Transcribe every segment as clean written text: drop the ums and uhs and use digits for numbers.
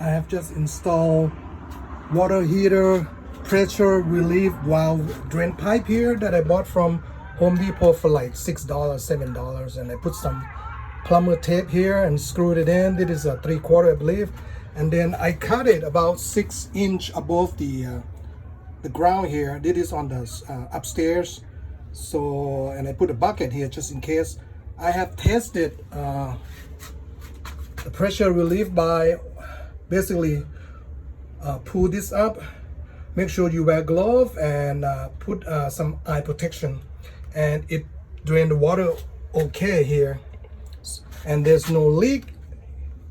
I have just installed water heater pressure relief valve drain pipe here that I bought from Home Depot for like $6, $7, and I put some plumber tape here and screwed it in. This is a 3/4, I believe, and then I cut it about 6 inch above the ground here. This is on the upstairs. So, and I put a bucket here just in case. I have tested the pressure relief by basically pull this up. Make sure you wear glove and put some eye protection, and it drain the water okay here, and there's no leak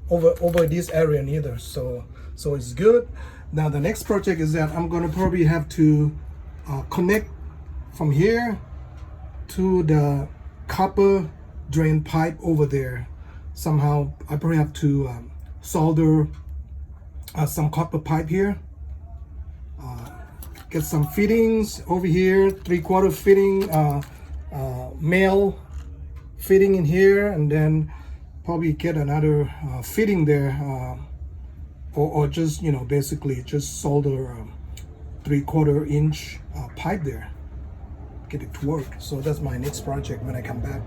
over this area neither, so it's good. Now the next project is that I'm gonna probably have to connect from here to the copper drain pipe over there. Somehow I probably have to solder some copper pipe here, get some fittings over here, 3/4 fitting, male fitting in here, and then probably get another fitting there, or just, you know, basically just solder 3/4 inch pipe there, get it to work. So that's my next project when I come back.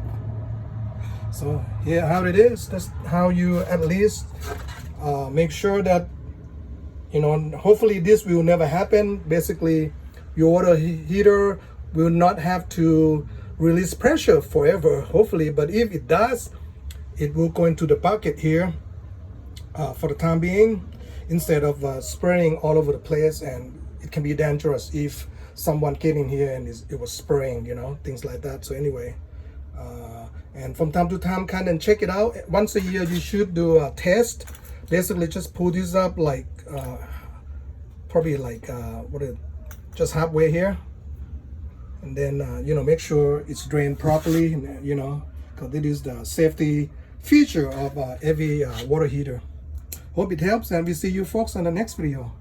So yeah, how it is, that's how you at least make sure that, you know, hopefully this will never happen. Basically your water heater will not have to release pressure forever, hopefully, but if it does, it will go into the bucket here for the time being, instead of spraying all over the place, and it can be dangerous if someone came in here and it was spraying, you know, things like that. So anyway, and from time to time, kind of check it out. Once a year you should do a test. Basically just pull this up like probably like just halfway here, and then you know, make sure it's drained properly, you know, because it is the safety feature of every water heater. Hope it helps, and we see you folks on the next video.